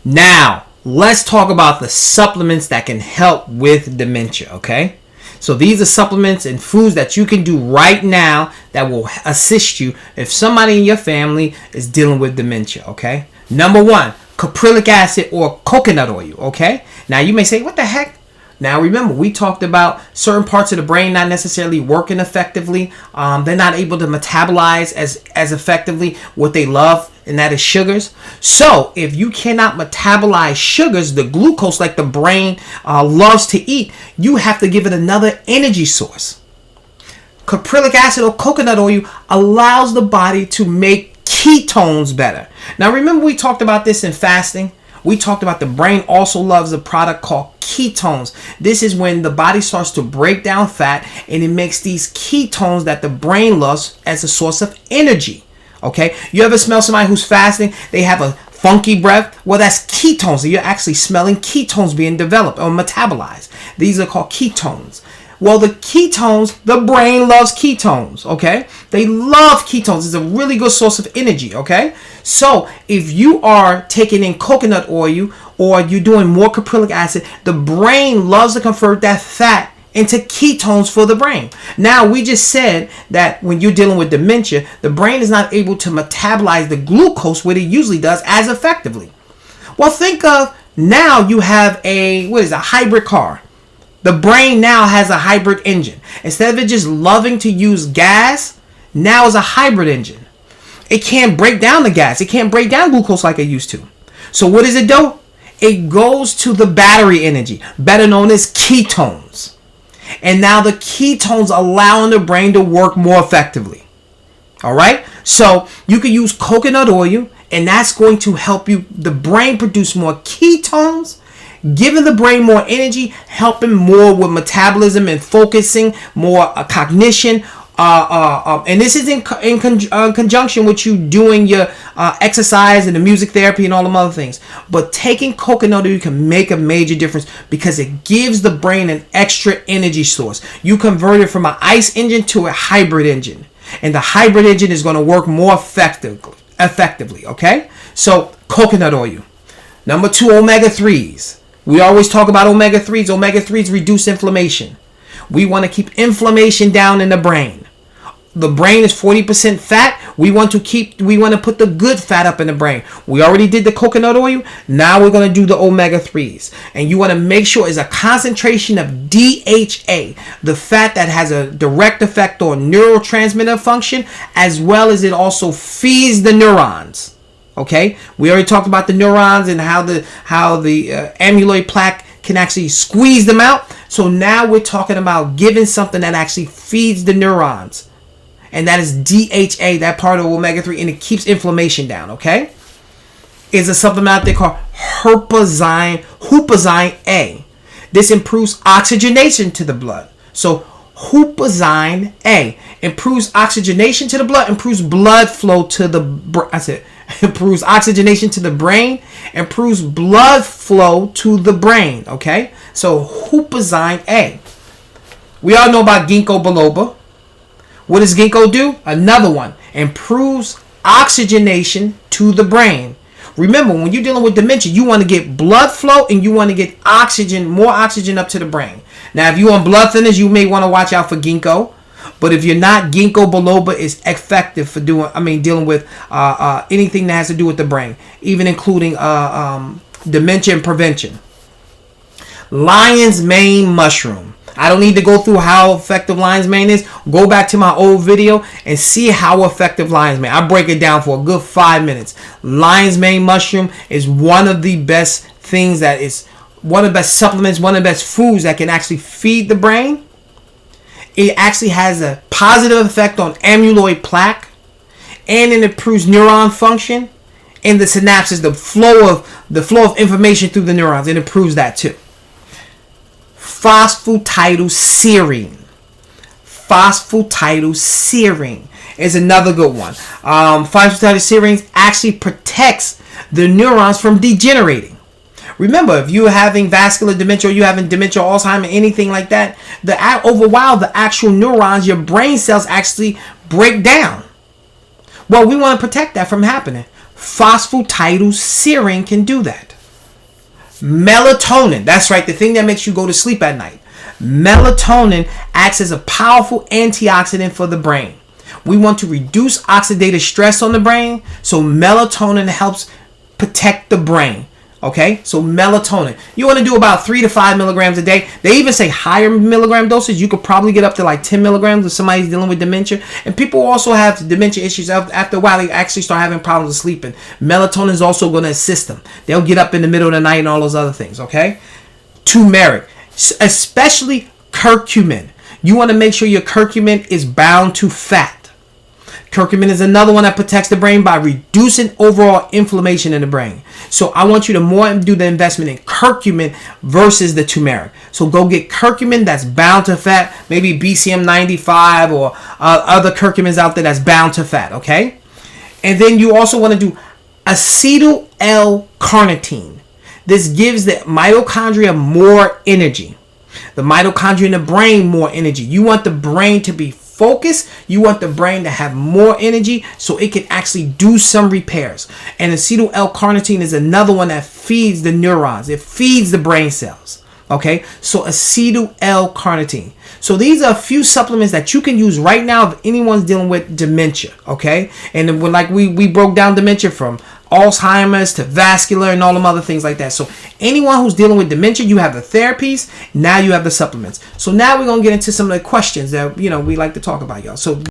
Now, let's talk about the supplements that can help with dementia, okay? So these are supplements and foods that you can do right now that will assist you if somebody in your family is dealing with dementia, okay? Number one, caprylic acid or coconut oil, okay? Now you may say, what the heck? Now remember, we talked about certain parts of the brain not necessarily working effectively. They're not able to metabolize as effectively what they love, and that is sugars. So if you cannot metabolize sugars, the glucose like the brain loves to eat, you have to give it another energy source. Caprylic acid or coconut oil allows the body to make ketones better. Now remember, we talked about this in fasting. We talked about the brain also loves a product called ketones. This is when the body starts to break down fat and it makes these ketones that the brain loves as a source of energy. Okay, you ever smell somebody who's fasting? They have a funky breath. Well, that's ketones. You're actually smelling ketones being developed or metabolized. These are called ketones. Well, the ketones, the brain loves ketones, okay? They love ketones. It's a really good source of energy, okay? So if you are taking in coconut oil or you're doing more caprylic acid, the brain loves to convert that fat into ketones for the brain. Now, we just said that when you're dealing with dementia, the brain is not able to metabolize the glucose what it usually does as effectively. Well, think of now you have a hybrid car. The brain now has a hybrid engine. Instead of it just loving to use gas, now it's a hybrid engine. It can't break down the gas. It can't break down glucose like it used to. So what does it do? It goes to the battery energy, better known as ketones. And now the ketones allowing the brain to work more effectively. All right? So you can use coconut oil, and that's going to help the brain produce more ketones, giving the brain more energy, helping more with metabolism and focusing, more cognition. And this is in conjunction with you doing your exercise and the music therapy and all them other things. But taking coconut oil can make a major difference because it gives the brain an extra energy source. You convert it from an ICE engine to a hybrid engine. And the hybrid engine is going to work more effectively, okay? So, coconut oil. Number two, omega-3s. We always talk about omega-3s. Omega-3s reduce inflammation. We want to keep inflammation down in the brain. The brain is 40% fat. We want to put the good fat up in the brain. We already did the coconut oil. Now we're going to do the omega-3s. And you want to make sure it's a concentration of DHA, the fat that has a direct effect on neurotransmitter function, as well as it also feeds the neurons. Okay, we already talked about the neurons and how the amyloid plaque can actually squeeze them out. So now we're talking about giving something that actually feeds the neurons, and that is DHA, that part of omega-3, and it keeps inflammation down. Okay, is a supplement out there called Hoopazine A. This improves oxygenation to the blood. So Hoopazine A improves oxygenation to the blood, improves blood flow to the improves oxygenation to the brain, improves blood flow to the brain, okay? So, Hoopazine A. We all know about Ginkgo Biloba. What does Ginkgo do? Another one. Improves oxygenation to the brain. Remember, when you're dealing with dementia, you want to get blood flow and you want to get oxygen, more oxygen up to the brain. Now, if you're on blood thinners, you may want to watch out for Ginkgo. But if you're not, Ginkgo Biloba is effective for dealing with anything that has to do with the brain, even including dementia and prevention. Lion's mane mushroom. I don't need to go through how effective lion's mane is. Go back to my old video and see how effective lion's mane. I break it down for a good 5 minutes. Lion's mane mushroom is one of the best things that is one of the best supplements, one of the best foods that can actually feed the brain. It actually has a positive effect on amyloid plaque, and it improves neuron function and the synapses, the flow of information through the neurons. It improves that too. Phosphatidylserine. Phosphatidylserine is another good one. Phosphatidylserine actually protects the neurons from degenerating. Remember, if you're having vascular dementia or you're having dementia, Alzheimer's, anything like that, the actual neurons, your brain cells actually break down. Well, we want to protect that from happening. Phosphatidylserine can do that. Melatonin, that's right, the thing that makes you go to sleep at night. Melatonin acts as a powerful antioxidant for the brain. We want to reduce oxidative stress on the brain, so melatonin helps protect the brain. Okay, so melatonin, you want to do about 3 to 5 milligrams a day. They even say higher milligram dosage. You could probably get up to like 10 milligrams if somebody's dealing with dementia. And people also have dementia issues. After a while, they actually start having problems with sleeping. Melatonin is also going to assist them. They'll get up in the middle of the night and all those other things. Okay, turmeric, especially curcumin. You want to make sure your curcumin is bound to fat. Curcumin is another one that protects the brain by reducing overall inflammation in the brain. So I want you to more do the investment in curcumin versus the turmeric. So go get curcumin that's bound to fat, maybe BCM 95 or other curcumins out there that's bound to fat, okay? And then you also want to do acetyl L-carnitine. This gives the mitochondria more energy. The mitochondria in the brain more energy. You want the brain to be focused. You want the brain to have more energy so it can actually do some repairs. And acetyl L-carnitine is another one that feeds the neurons. It feeds the brain cells. Okay, so acetyl L-carnitine. So these are a few supplements that you can use right now if anyone's dealing with dementia. Okay, and then like we broke down dementia from Alzheimer's to vascular and all them other things like that. So anyone who's dealing with dementia, you have the therapies, now you have the supplements. So now we're gonna get into some of the questions that we like to talk about, y'all. So